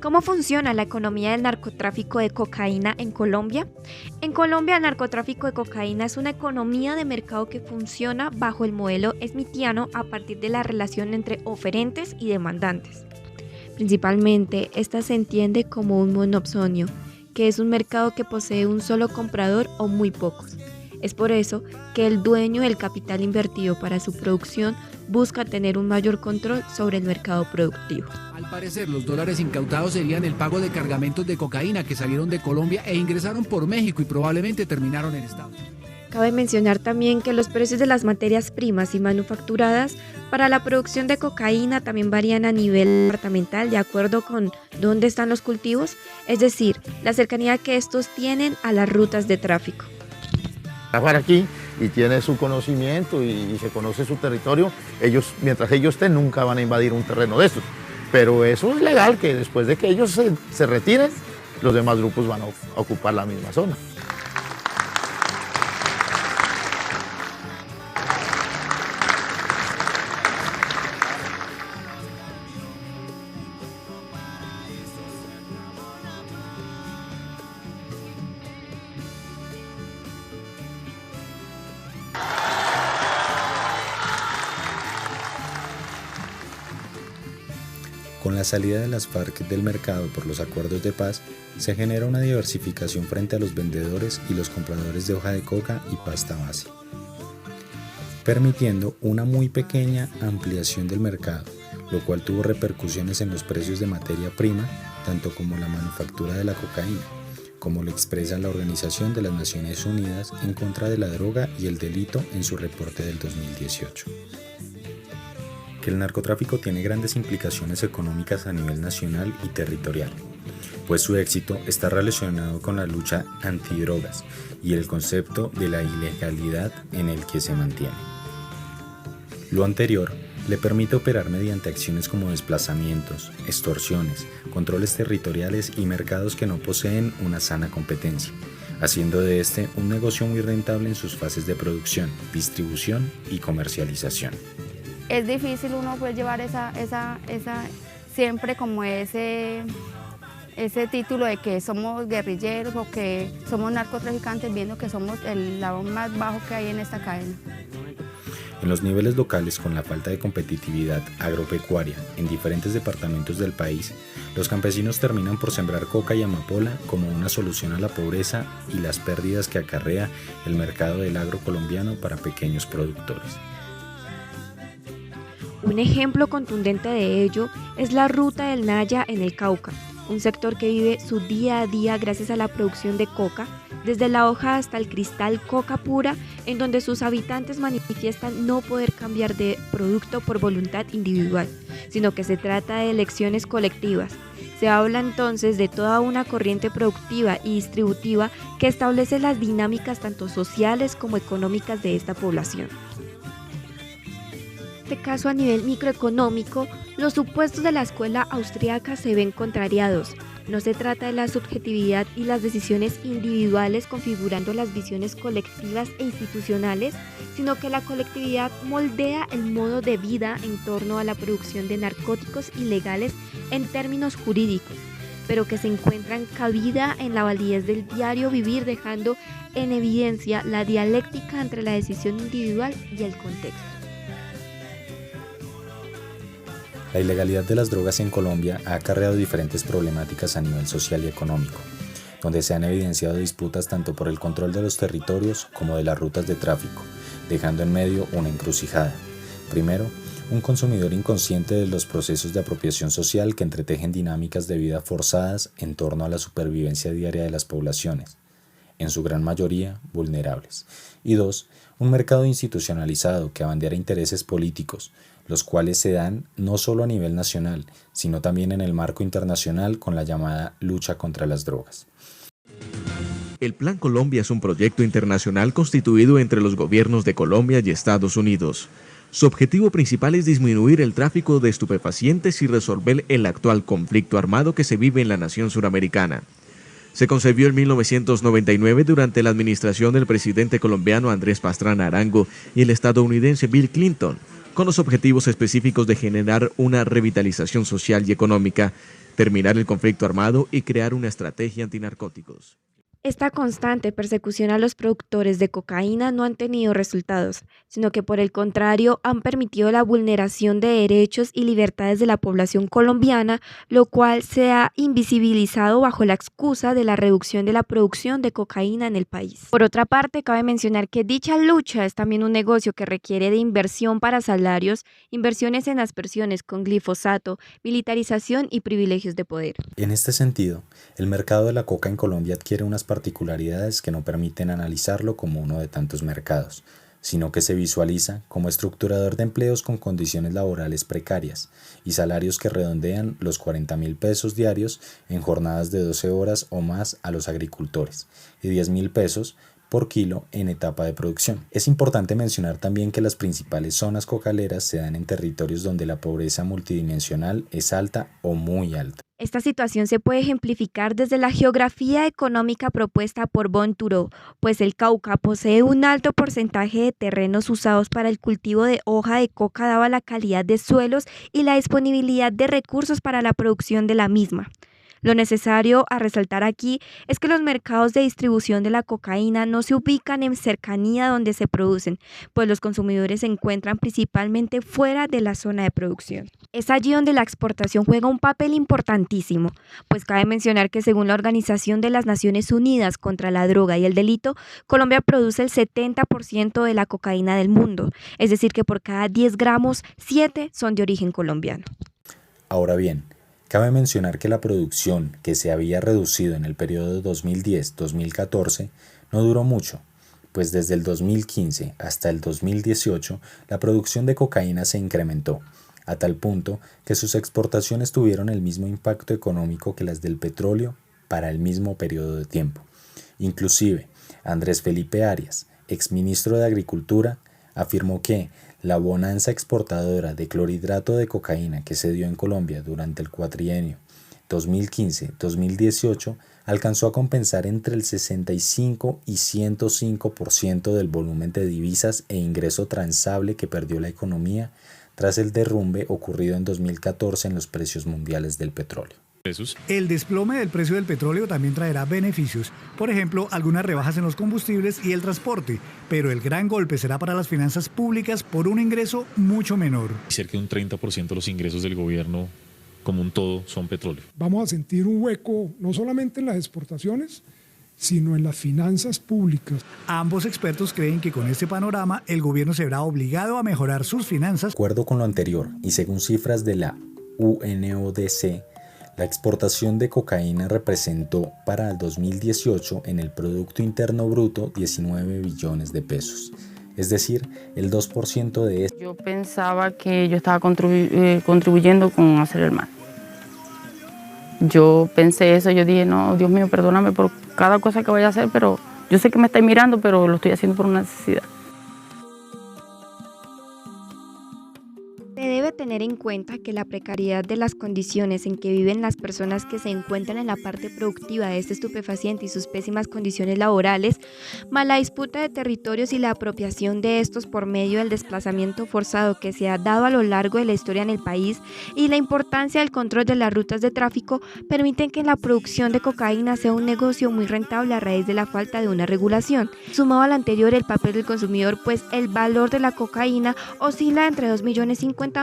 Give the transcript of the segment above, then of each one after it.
¿Cómo funciona la economía del narcotráfico de cocaína en Colombia? En Colombia, el narcotráfico de cocaína es una economía de mercado que funciona bajo el modelo smithiano a partir de la relación entre oferentes y demandantes. Principalmente, esta se entiende como un monopsonio, que es un mercado que posee un solo comprador o muy pocos. Es por eso que el dueño del capital invertido para su producción busca tener un mayor control sobre el mercado productivo. Al parecer, los dólares incautados serían el pago de cargamentos de cocaína que salieron de Colombia e ingresaron por México y probablemente terminaron en Estados Unidos. Cabe mencionar también que los precios de las materias primas y manufacturadas para la producción de cocaína también varían a nivel departamental de acuerdo con dónde están los cultivos, es decir, la cercanía que estos tienen a las rutas de tráfico. Trabajar aquí y tiene su conocimiento y se conoce su territorio, mientras ellos estén nunca van a invadir un terreno de estos. Pero eso es legal, que después de que ellos se retiren, los demás grupos van a ocupar la misma zona. Con la salida de las FARC del mercado por los acuerdos de paz, se genera una diversificación frente a los vendedores y los compradores de hoja de coca y pasta base, permitiendo una muy pequeña ampliación del mercado, lo cual tuvo repercusiones en los precios de materia prima, tanto como la manufactura de la cocaína, como lo expresa la Organización de las Naciones Unidas en contra de la droga y el delito en su reporte del 2018. Que el narcotráfico tiene grandes implicaciones económicas a nivel nacional y territorial, pues su éxito está relacionado con la lucha antidrogas y el concepto de la ilegalidad en el que se mantiene. Lo anterior le permite operar mediante acciones como desplazamientos, extorsiones, controles territoriales y mercados que no poseen una sana competencia, haciendo de este un negocio muy rentable en sus fases de producción, distribución y comercialización. Es difícil uno pues llevar siempre como ese título de que somos guerrilleros o que somos narcotraficantes, viendo que somos el eslabón más bajo que hay en esta cadena. En los niveles locales, con la falta de competitividad agropecuaria en diferentes departamentos del país, los campesinos terminan por sembrar coca y amapola como una solución a la pobreza y las pérdidas que acarrea el mercado del agro colombiano para pequeños productores. Un ejemplo contundente de ello es la ruta del Naya en el Cauca, un sector que vive su día a día gracias a la producción de coca, desde la hoja hasta el cristal coca pura, en donde sus habitantes manifiestan no poder cambiar de producto por voluntad individual, sino que se trata de elecciones colectivas. Se habla entonces de toda una corriente productiva y distributiva que establece las dinámicas tanto sociales como económicas de esta población. En este caso, a nivel microeconómico, los supuestos de la escuela austríaca se ven contrariados. No se trata de la subjetividad y las decisiones individuales configurando las visiones colectivas e institucionales, sino que la colectividad moldea el modo de vida en torno a la producción de narcóticos ilegales en términos jurídicos, pero que se encuentran cabida en la validez del diario vivir, dejando en evidencia la dialéctica entre la decisión individual y el contexto. La ilegalidad de las drogas en Colombia ha acarreado diferentes problemáticas a nivel social y económico, donde se han evidenciado disputas tanto por el control de los territorios como de las rutas de tráfico, dejando en medio una encrucijada. Primero, un consumidor inconsciente de los procesos de apropiación social que entretejen dinámicas de vida forzadas en torno a la supervivencia diaria de las poblaciones, en su gran mayoría vulnerables. Y dos, un mercado institucionalizado que abandera intereses políticos, los cuales se dan no solo a nivel nacional, sino también en el marco internacional con la llamada lucha contra las drogas. El Plan Colombia es un proyecto internacional constituido entre los gobiernos de Colombia y Estados Unidos. Su objetivo principal es disminuir el tráfico de estupefacientes y resolver el actual conflicto armado que se vive en la nación suramericana. Se concebió en 1999 durante la administración del presidente colombiano Andrés Pastrana Arango y el estadounidense Bill Clinton. con los objetivos específicos de generar una revitalización social y económica, terminar el conflicto armado y crear una estrategia antinarcóticos. Esta constante persecución a los productores de cocaína no han tenido resultados, sino que por el contrario han permitido la vulneración de derechos y libertades de la población colombiana, lo cual se ha invisibilizado bajo la excusa de la reducción de la producción de cocaína en el país. Por otra parte, cabe mencionar que dicha lucha es también un negocio que requiere de inversión para salarios, inversiones en aspersiones con glifosato, militarización y privilegios de poder. En este sentido, el mercado de la coca en Colombia adquiere unas particularidades que no permiten analizarlo como uno de tantos mercados, sino que se visualiza como estructurador de empleos con condiciones laborales precarias y salarios que redondean los 40.000 pesos diarios en jornadas de 12 horas o más a los agricultores y 10.000 pesos por kilo en etapa de producción. Es importante mencionar también que las principales zonas cocaleras se dan en territorios donde la pobreza multidimensional es alta o muy alta. Esta situación se puede ejemplificar desde la geografía económica propuesta por Bonturó, pues el Cauca posee un alto porcentaje de terrenos usados para el cultivo de hoja de coca dada la calidad de suelos y la disponibilidad de recursos para la producción de la misma. Lo necesario a resaltar aquí es que los mercados de distribución de la cocaína no se ubican en cercanía donde se producen, pues los consumidores se encuentran principalmente fuera de la zona de producción. Es allí donde la exportación juega un papel importantísimo, pues cabe mencionar que según la Organización de las Naciones Unidas contra la Droga y el Delito, Colombia produce el 70% de la cocaína del mundo, es decir que por cada 10 gramos, 7 son de origen colombiano. Ahora bien, cabe mencionar que la producción, que se había reducido en el periodo 2010-2014, no duró mucho, pues desde el 2015 hasta el 2018 la producción de cocaína se incrementó, a tal punto que sus exportaciones tuvieron el mismo impacto económico que las del petróleo para el mismo periodo de tiempo. Inclusive, Andrés Felipe Arias, exministro de Agricultura, afirmó que la bonanza exportadora de clorhidrato de cocaína que se dio en Colombia durante el cuatrienio 2015-2018 alcanzó a compensar entre el 65 y 105% del volumen de divisas e ingreso transable que perdió la economía tras el derrumbe ocurrido en 2014 en los precios mundiales del petróleo. El desplome del precio del petróleo también traerá beneficios, por ejemplo, algunas rebajas en los combustibles y el transporte, pero el gran golpe será para las finanzas públicas por un ingreso mucho menor. Cerca de un 30% de los ingresos del gobierno como un todo son petróleo. Vamos a sentir un hueco no solamente en las exportaciones, sino en las finanzas públicas. Ambos expertos creen que con este panorama el gobierno se verá obligado a mejorar sus finanzas. De acuerdo con lo anterior y según cifras de la UNODC, la exportación de cocaína representó para el 2018 en el Producto Interno Bruto 19 billones de pesos, es decir, el 2% de esto. Yo pensaba que yo estaba contribuyendo con hacer el mal. Yo pensé eso, yo dije, no, Dios mío, perdóname por cada cosa que vaya a hacer, pero yo sé que me estáis mirando, pero lo estoy haciendo por una necesidad. Se debe tener en cuenta que la precariedad de las condiciones en que viven las personas que se encuentran en la parte productiva de este estupefaciente y sus pésimas condiciones laborales, más la disputa de territorios y la apropiación de estos por medio del desplazamiento forzado que se ha dado a lo largo de la historia en el país y la importancia del control de las rutas de tráfico permiten que la producción de cocaína sea un negocio muy rentable a raíz de la falta de una regulación. Sumado al anterior, el papel del consumidor, pues el valor de la cocaína oscila entre 2.050.000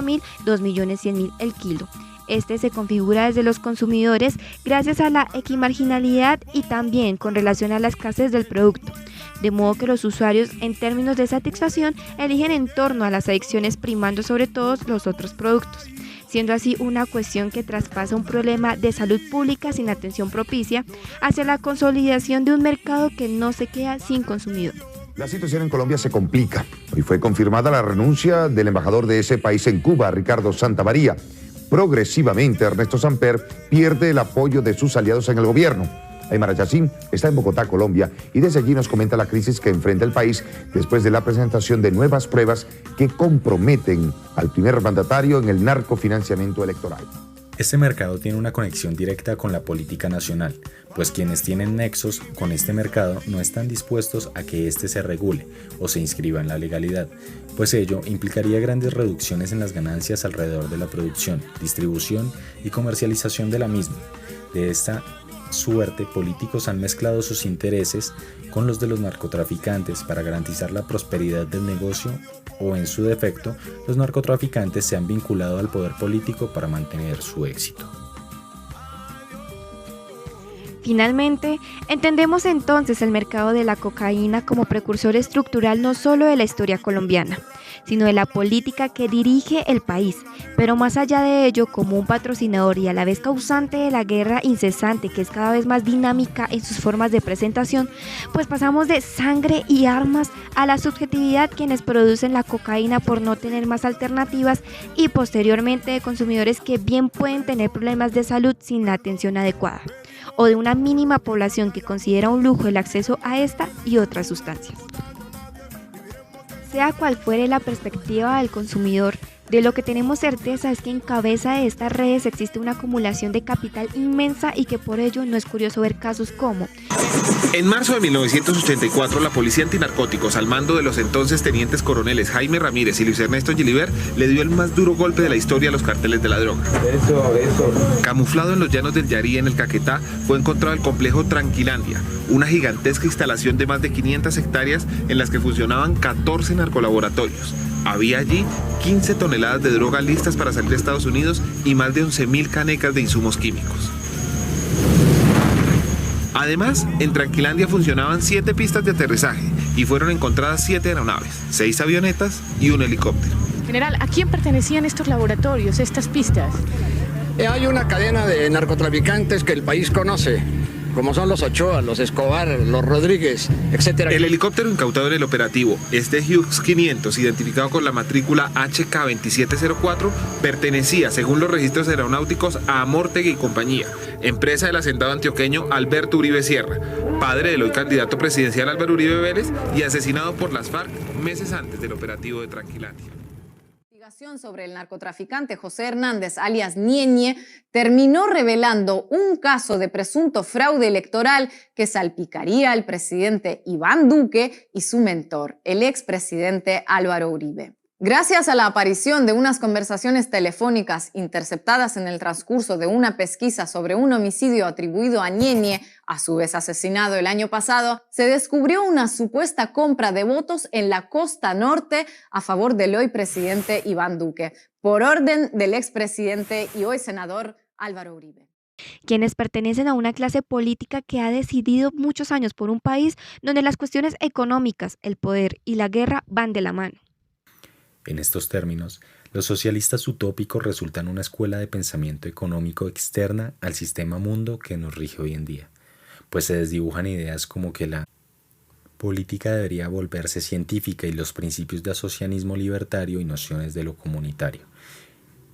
2.100.000 el kilo. Este se configura desde los consumidores gracias a la equimarginalidad y también con relación a la escasez del producto. De modo que los usuarios en términos de satisfacción eligen en torno a las adicciones primando sobre todos los otros productos, siendo así una cuestión que traspasa un problema de salud pública sin atención propicia hacia la consolidación de un mercado que no se queda sin consumidor. La situación en Colombia se complica. Hoy fue confirmada la renuncia del embajador de ese país en Cuba, Ricardo Santamaría. Progresivamente, Ernesto Samper pierde el apoyo de sus aliados en el gobierno. Aymara Yacine está en Bogotá, Colombia, y desde allí nos comenta la crisis que enfrenta el país después de la presentación de nuevas pruebas que comprometen al primer mandatario en el narcofinanciamiento electoral. Este mercado tiene una conexión directa con la política nacional, pues quienes tienen nexos con este mercado no están dispuestos a que éste se regule o se inscriba en la legalidad, pues ello implicaría grandes reducciones en las ganancias alrededor de la producción, distribución y comercialización de la misma. De esta suerte, políticos han mezclado sus intereses con los de los narcotraficantes para garantizar la prosperidad del negocio, o en su defecto, los narcotraficantes se han vinculado al poder político para mantener su éxito. Finalmente, entendemos entonces el mercado de la cocaína como precursor estructural no solo de la historia colombiana, sino de la política que dirige el país, pero más allá de ello como un patrocinador y a la vez causante de la guerra incesante que es cada vez más dinámica en sus formas de presentación, pues pasamos de sangre y armas a la subjetividad quienes producen la cocaína por no tener más alternativas y posteriormente de consumidores que bien pueden tener problemas de salud sin la atención adecuada, o de una mínima población que considera un lujo el acceso a esta y otras sustancias. Sea cual fuere la perspectiva del consumidor, de lo que tenemos certeza es que en cabeza de estas redes existe una acumulación de capital inmensa y que por ello no es curioso ver casos como: en marzo de 1984, la Policía Antinarcóticos, al mando de los entonces tenientes coroneles Jaime Ramírez y Luis Ernesto Gilibert, le dio el más duro golpe de la historia a los carteles de la droga. Camuflado en los llanos del Yarí, en el Caquetá, fue encontrado el complejo Tranquilandia, una gigantesca instalación de más de 500 hectáreas en las que funcionaban 14 narcolaboratorios. Había allí 15 toneladas de droga listas para salir a Estados Unidos y más de 11.000 canecas de insumos químicos. Además, en Tranquilandia funcionaban 7 pistas de aterrizaje y fueron encontradas 7 aeronaves, 6 avionetas y un helicóptero. General, ¿a quién pertenecían estos laboratorios, estas pistas? Hay una cadena de narcotraficantes que el país conoce, como son los Ochoa, los Escobar, los Rodríguez, etc. El helicóptero incautado en el operativo, este Hughes 500, identificado con la matrícula HK2704, pertenecía, según los registros aeronáuticos, a Amortegui y compañía, empresa del hacendado antioqueño Alberto Uribe Sierra, padre del hoy candidato presidencial Álvaro Uribe Vélez y asesinado por las FARC meses antes del operativo de Tranquilandia. Sobre el narcotraficante José Hernández, alias Ñeñe, terminó revelando un caso de presunto fraude electoral que salpicaría al presidente Iván Duque y su mentor, el expresidente Álvaro Uribe. Gracias a la aparición de unas conversaciones telefónicas interceptadas en el transcurso de una pesquisa sobre un homicidio atribuido a Ñeñe, a su vez asesinado el año pasado, se descubrió una supuesta compra de votos en la costa norte a favor del hoy presidente Iván Duque, por orden del expresidente y hoy senador Álvaro Uribe. Quienes pertenecen a una clase política que ha decidido muchos años por un país donde las cuestiones económicas, el poder y la guerra van de la mano. En estos términos, los socialistas utópicos resultan una escuela de pensamiento económico externa al sistema mundo que nos rige hoy en día, pues se desdibujan ideas como que la política debería volverse científica y los principios de asocianismo libertario y nociones de lo comunitario.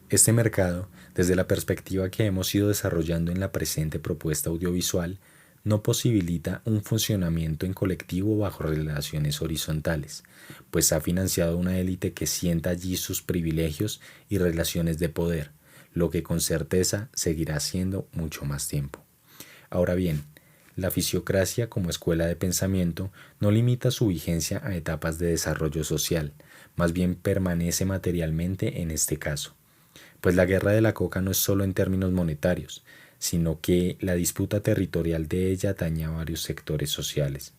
Este mercado, desde la perspectiva que hemos ido desarrollando en la presente propuesta audiovisual, no posibilita un funcionamiento en colectivo bajo relaciones horizontales, pues ha financiado una élite que sienta allí sus privilegios y relaciones de poder, lo que con certeza seguirá siendo mucho más tiempo. Ahora bien, la fisiocracia como escuela de pensamiento no limita su vigencia a etapas de desarrollo social, más bien permanece materialmente en este caso, pues la guerra de la coca no es solo en términos monetarios, sino que la disputa territorial de ella atañe a varios sectores sociales.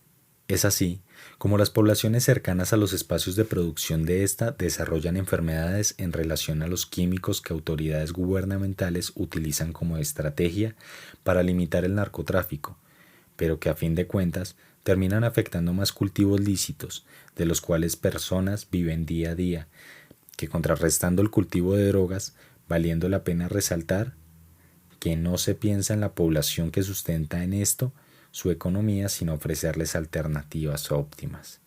Es así como las poblaciones cercanas a los espacios de producción de esta desarrollan enfermedades en relación a los químicos que autoridades gubernamentales utilizan como estrategia para limitar el narcotráfico, pero que a fin de cuentas terminan afectando más cultivos lícitos, de los cuales personas viven día a día, que contrarrestando el cultivo de drogas, valiendo la pena resaltar que no se piensa en la población que sustenta en esto su economía, sino ofrecerles alternativas óptimas.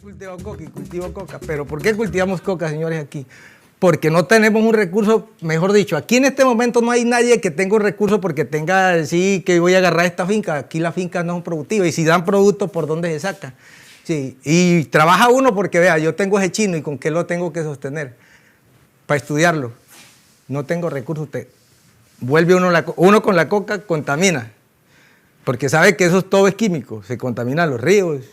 Cultivo coca y cultivo coca, pero ¿por qué cultivamos coca, señores, aquí? Porque no tenemos un recurso, mejor dicho, aquí en este momento no hay nadie que tenga un recurso porque tenga, decir que voy a agarrar esta finca, aquí las fincas no son productivas y si dan productos, ¿por dónde se sacan? Sí, y trabaja uno porque, vea, yo tengo ese chino y con qué lo tengo que sostener para estudiarlo. No tengo recursos, usted vuelve uno con la coca contamina, porque sabe que eso todo es químico, se contaminan los ríos,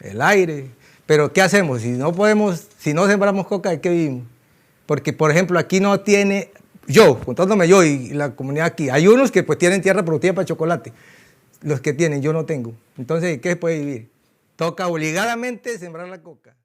el aire, pero ¿qué hacemos? Si no sembramos coca, ¿de qué vivimos? Porque, por ejemplo, aquí no tiene, contándome yo y la comunidad aquí, hay unos que pues tienen tierra productiva para chocolate, los que tienen, yo no tengo. Entonces, ¿de qué se puede vivir? Toca obligadamente sembrar la coca.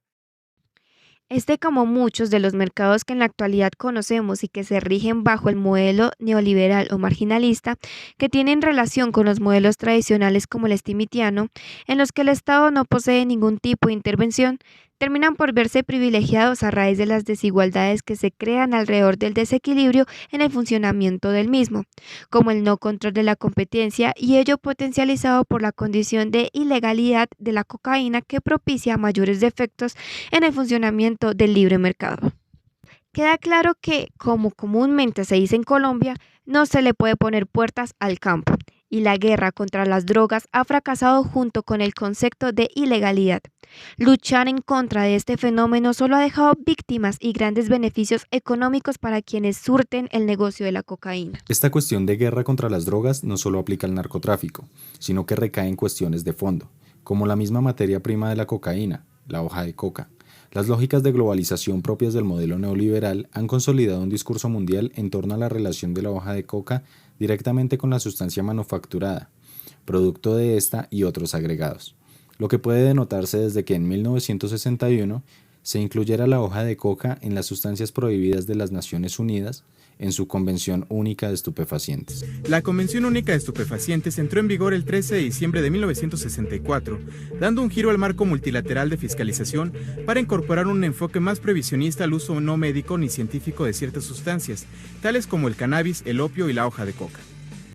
Como muchos de los mercados que en la actualidad conocemos y que se rigen bajo el modelo neoliberal o marginalista, que tienen relación con los modelos tradicionales como el stimitiano, en los que el Estado no posee ningún tipo de intervención, terminan por verse privilegiados a raíz de las desigualdades que se crean alrededor del desequilibrio en el funcionamiento del mismo, como el no control de la competencia y ello potencializado por la condición de ilegalidad de la cocaína que propicia mayores defectos en el funcionamiento del libre mercado. Queda claro que, como comúnmente se dice en Colombia, no se le puede poner puertas al campo, y la guerra contra las drogas ha fracasado junto con el concepto de ilegalidad. Luchar en contra de este fenómeno solo ha dejado víctimas y grandes beneficios económicos para quienes surten el negocio de la cocaína. Esta cuestión de guerra contra las drogas no solo aplica al narcotráfico, sino que recae en cuestiones de fondo, como la misma materia prima de la cocaína, la hoja de coca. Las lógicas de globalización propias del modelo neoliberal han consolidado un discurso mundial en torno a la relación de la hoja de coca directamente con la sustancia manufacturada, producto de esta y otros agregados, lo que puede denotarse desde que en 1961 se incluyera la hoja de coca en las sustancias prohibidas de las Naciones Unidas en su Convención Única de Estupefacientes. La Convención Única de Estupefacientes entró en vigor el 13 de diciembre de 1964, dando un giro al marco multilateral de fiscalización para incorporar un enfoque más previsionista al uso no médico ni científico de ciertas sustancias, tales como el cannabis, el opio y la hoja de coca.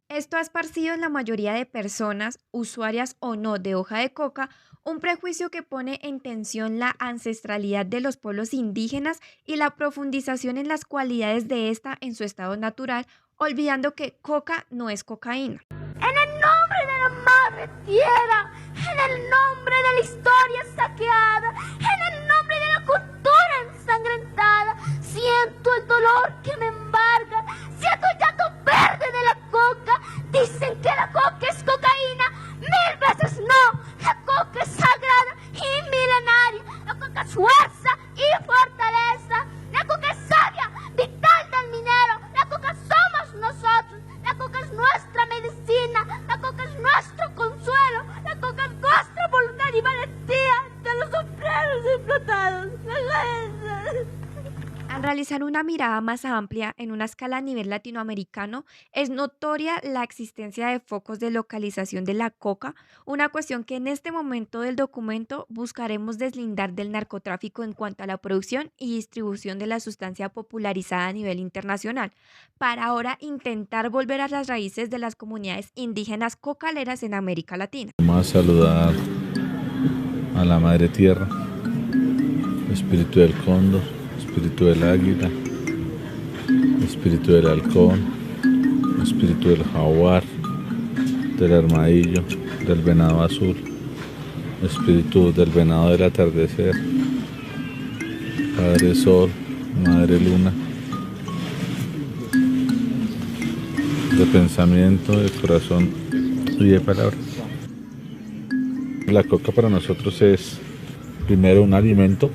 Esto ha esparcido en la mayoría de personas, usuarias o no de hoja de coca, un prejuicio que pone en tensión la ancestralidad de los pueblos indígenas y la profundización en las cualidades de esta en su estado natural, olvidando que coca no es cocaína. En el nombre de la madre tierra, en el nombre de la historia saqueada, en el nombre de la cultura ensangrentada, siento el dolor que me embarga, siento el llanto verde de la coca. Dicen que la coca es cocaína, 1000 veces no. La coca es sagrada y milenaria, la coca es fuerza y fortaleza, la coca es sabia, vital del minero, la coca somos nosotros, la coca es nuestra medicina, la coca es nuestro consuelo, la coca es nuestra voluntad y valentía de los obreros explotados. Al realizar una mirada más amplia en una escala a nivel latinoamericano, es notoria la existencia de focos de localización de la coca, una cuestión que en este momento del documento buscaremos deslindar del narcotráfico en cuanto a la producción y distribución de la sustancia popularizada a nivel internacional, para ahora intentar volver a las raíces de las comunidades indígenas cocaleras en América Latina. Vamos a saludar a la Madre Tierra, espíritu del cóndor, espíritu del águila, espíritu del halcón, espíritu del jaguar, del armadillo, del venado azul, espíritu del venado del atardecer, Padre Sol, Madre Luna, de pensamiento, de corazón y de palabra. La coca para nosotros es primero un alimento.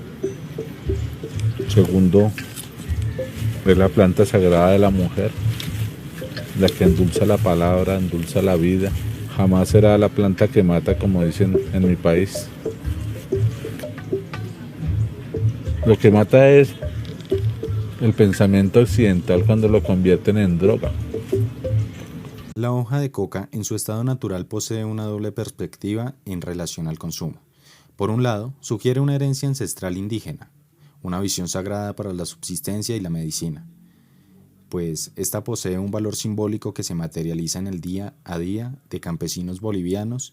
Segundo, es la planta sagrada de la mujer, la que endulza la palabra, endulza la vida. Jamás será la planta que mata, como dicen en mi país. Lo que mata es el pensamiento occidental cuando lo convierten en droga. La hoja de coca en su estado natural posee una doble perspectiva en relación al consumo. Por un lado, sugiere una herencia ancestral indígena, una visión sagrada para la subsistencia y la medicina, pues esta posee un valor simbólico que se materializa en el día a día de campesinos bolivianos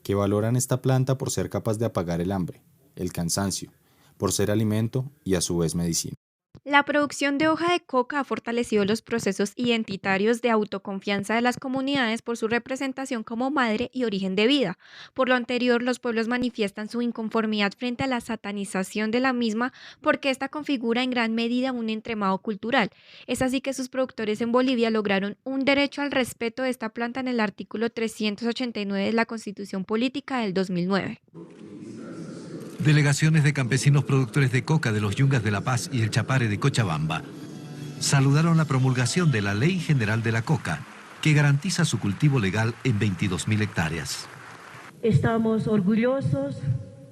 que valoran esta planta por ser capaz de apagar el hambre, el cansancio, por ser alimento y a su vez medicina. La producción de hoja de coca ha fortalecido los procesos identitarios de autoconfianza de las comunidades por su representación como madre y origen de vida. Por lo anterior, los pueblos manifiestan su inconformidad frente a la satanización de la misma porque esta configura en gran medida un entremado cultural. Es así que sus productores en Bolivia lograron un derecho al respeto de esta planta en el artículo 389 de la Constitución Política del 2009. Delegaciones de campesinos productores de coca de los Yungas de La Paz y el Chapare de Cochabamba saludaron la promulgación de la Ley General de la Coca, que garantiza su cultivo legal en 22.000 hectáreas. Estamos orgullosos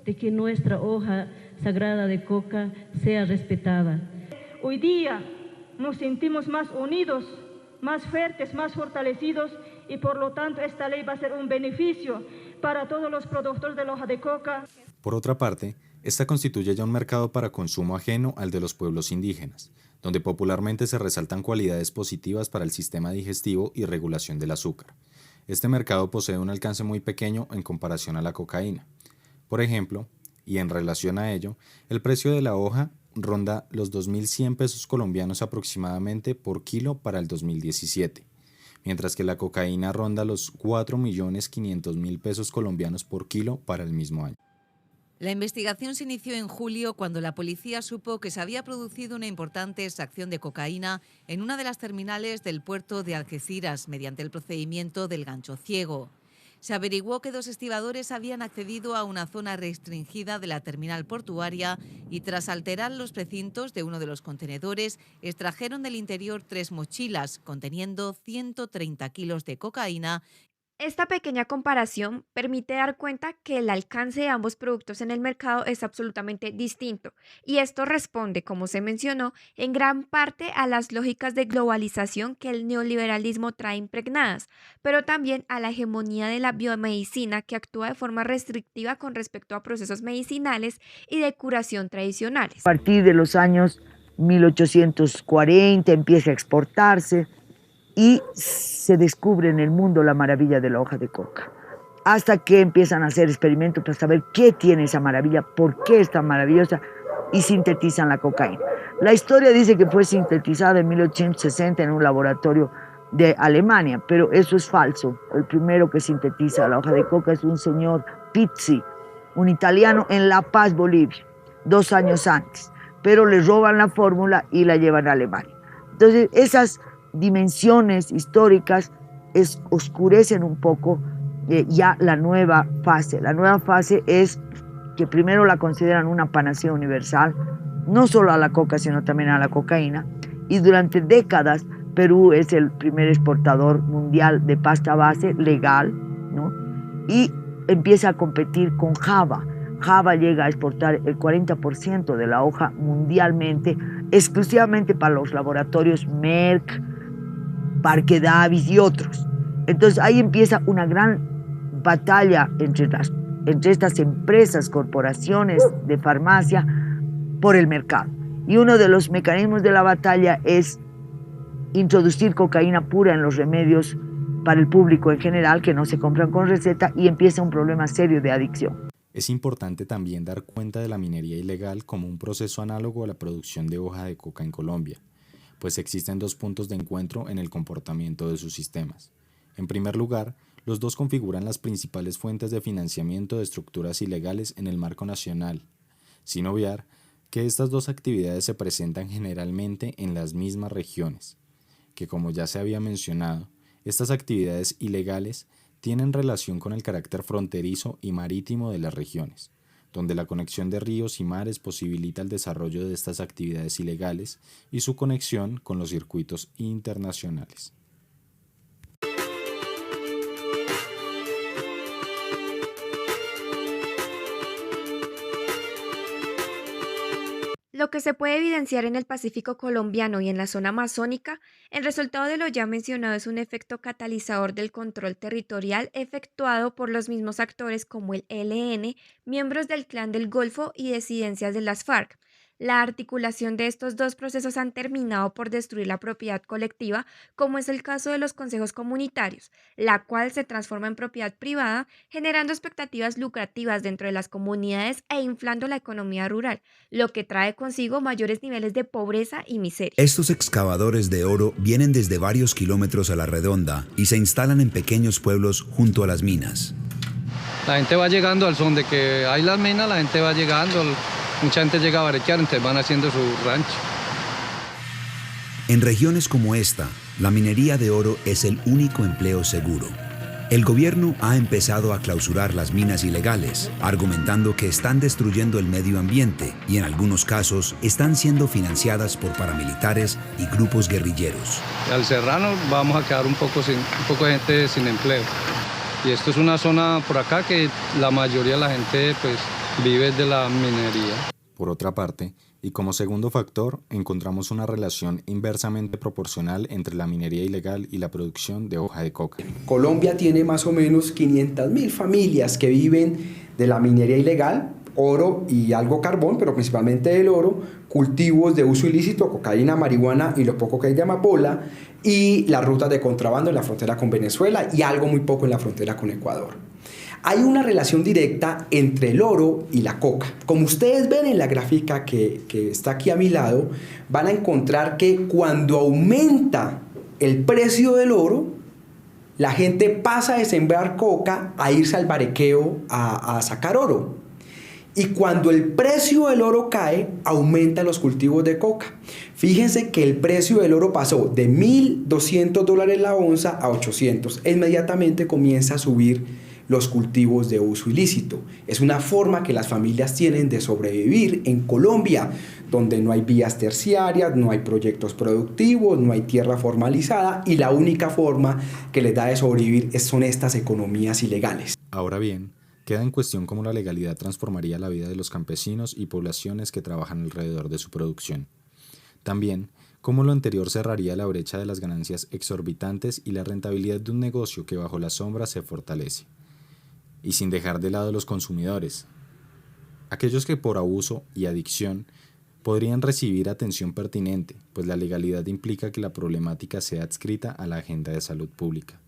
de que nuestra hoja sagrada de coca sea respetada. Hoy día nos sentimos más unidos, más fuertes, más fortalecidos y por lo tanto esta ley va a ser un beneficio para todos los productores de la hoja de coca. Por otra parte, esta constituye ya un mercado para consumo ajeno al de los pueblos indígenas, donde popularmente se resaltan cualidades positivas para el sistema digestivo y regulación del azúcar. Este mercado posee un alcance muy pequeño en comparación a la cocaína. Por ejemplo, y en relación a ello, el precio de la hoja ronda los 2.100 pesos colombianos aproximadamente por kilo para el 2017, mientras que la cocaína ronda los 4.500.000 pesos colombianos por kilo para el mismo año. La investigación se inició en julio cuando la policía supo que se había producido una importante extracción de cocaína en una de las terminales del puerto de Algeciras mediante el procedimiento del gancho ciego. Se averiguó que 2 estibadores habían accedido a una zona restringida de la terminal portuaria y tras alterar los precintos de uno de los contenedores, extrajeron del interior 3 mochilas conteniendo 130 kilos de cocaína. Esta pequeña comparación permite dar cuenta que el alcance de ambos productos en el mercado es absolutamente distinto, y esto responde, como se mencionó, en gran parte a las lógicas de globalización que el neoliberalismo trae impregnadas, pero también a la hegemonía de la biomedicina que actúa de forma restrictiva con respecto a procesos medicinales y de curación tradicionales. A partir de los años 1840 empieza a exportarse y se descubre en el mundo la maravilla de la hoja de coca. Hasta que empiezan a hacer experimentos para saber qué tiene esa maravilla, por qué es tan maravillosa, y sintetizan la cocaína. La historia dice que fue sintetizada en 1860 en un laboratorio de Alemania, pero eso es falso. El primero que sintetiza la hoja de coca es un señor Pizzi, un italiano en La Paz, Bolivia, 2 años antes, pero le roban la fórmula y la llevan a Alemania. Entonces, esas dimensiones históricas oscurecen un poco ya la nueva fase. La nueva fase es que primero la consideran una panacea universal, no solo a la coca, sino también a la cocaína, y durante décadas Perú es el primer exportador mundial de pasta base legal, ¿no? Y empieza a competir con Java. Java llega a exportar el 40% de la hoja mundialmente, exclusivamente para los laboratorios Merck, Parque Davis y otros. Entonces ahí empieza una gran batalla entre estas empresas, corporaciones de farmacia por el mercado. Y uno de los mecanismos de la batalla es introducir cocaína pura en los remedios para el público en general que no se compran con receta, y empieza un problema serio de adicción. Es importante también dar cuenta de la minería ilegal como un proceso análogo a la producción de hoja de coca en Colombia, pues existen 2 puntos de encuentro en el comportamiento de sus sistemas. En primer lugar, los dos configuran las principales fuentes de financiamiento de estructuras ilegales en el marco nacional, sin obviar que estas 2 actividades se presentan generalmente en las mismas regiones, que como ya se había mencionado, estas actividades ilegales tienen relación con el carácter fronterizo y marítimo de las regiones, donde la conexión de ríos y mares posibilita el desarrollo de estas actividades ilegales y su conexión con los circuitos internacionales. Lo que se puede evidenciar en el Pacífico colombiano y en la zona amazónica, el resultado de lo ya mencionado es un efecto catalizador del control territorial efectuado por los mismos actores como el ELN, miembros del Clan del Golfo y disidencias de las FARC. La articulación de estos dos procesos han terminado por destruir la propiedad colectiva, como es el caso de los consejos comunitarios, la cual se transforma en propiedad privada, generando expectativas lucrativas dentro de las comunidades e inflando la economía rural, lo que trae consigo mayores niveles de pobreza y miseria. Estos excavadores de oro vienen desde varios kilómetros a la redonda y se instalan en pequeños pueblos junto a las minas. La gente va llegando al son de que hay las minas, la gente va llegando, mucha gente llega a barequear, entonces van haciendo su rancho. En regiones como esta, la minería de oro es el único empleo seguro. El gobierno ha empezado a clausurar las minas ilegales, argumentando que están destruyendo el medio ambiente y en algunos casos están siendo financiadas por paramilitares y grupos guerrilleros. Al serrano vamos a quedar un poco de gente sin empleo. Y esto es una zona por acá que la mayoría de la gente pues vive de la minería. Por otra parte, y como segundo factor, encontramos una relación inversamente proporcional entre la minería ilegal y la producción de hoja de coca. Colombia tiene más o menos 500.000 familias que viven de la minería ilegal, oro y algo carbón, pero principalmente el oro, cultivos de uso ilícito, cocaína, marihuana y lo poco que hay de amapola, y las rutas de contrabando en la frontera con Venezuela y algo muy poco en la frontera con Ecuador. Hay una relación directa entre el oro y la coca. Como ustedes ven en la gráfica que está aquí a mi lado, van a encontrar que cuando aumenta el precio del oro, la gente pasa de sembrar coca a irse al barequeo a sacar oro. Y cuando el precio del oro cae, aumentan los cultivos de coca. Fíjense que el precio del oro pasó de $1.200 la onza a 800. Inmediatamente comienza a subir los cultivos de uso ilícito. Es una forma que las familias tienen de sobrevivir en Colombia, donde no hay vías terciarias, no hay proyectos productivos, no hay tierra formalizada y la única forma que les da de sobrevivir son estas economías ilegales. Ahora bien, queda en cuestión cómo la legalidad transformaría la vida de los campesinos y poblaciones que trabajan alrededor de su producción. También, cómo lo anterior cerraría la brecha de las ganancias exorbitantes y la rentabilidad de un negocio que bajo la sombra se fortalece. Y sin dejar de lado los consumidores, aquellos que por abuso y adicción podrían recibir atención pertinente, pues la legalidad implica que la problemática sea adscrita a la agenda de salud pública.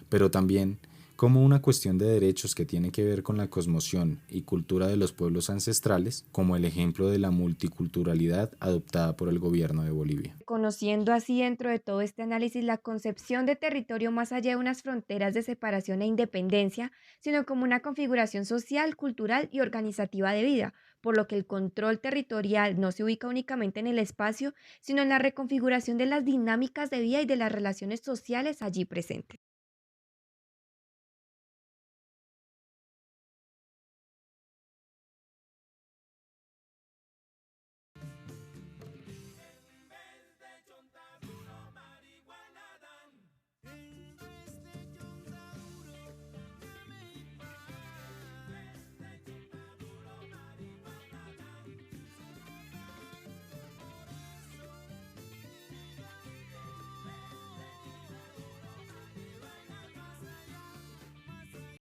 Pero también como una cuestión de derechos que tiene que ver con la cosmovisión y cultura de los pueblos ancestrales, como el ejemplo de la multiculturalidad adoptada por el gobierno de Bolivia. Conociendo así dentro de todo este análisis la concepción de territorio más allá de unas fronteras de separación e independencia, sino como una configuración social, cultural y organizativa de vida, por lo que el control territorial no se ubica únicamente en el espacio, sino en la reconfiguración de las dinámicas de vida y de las relaciones sociales allí presentes.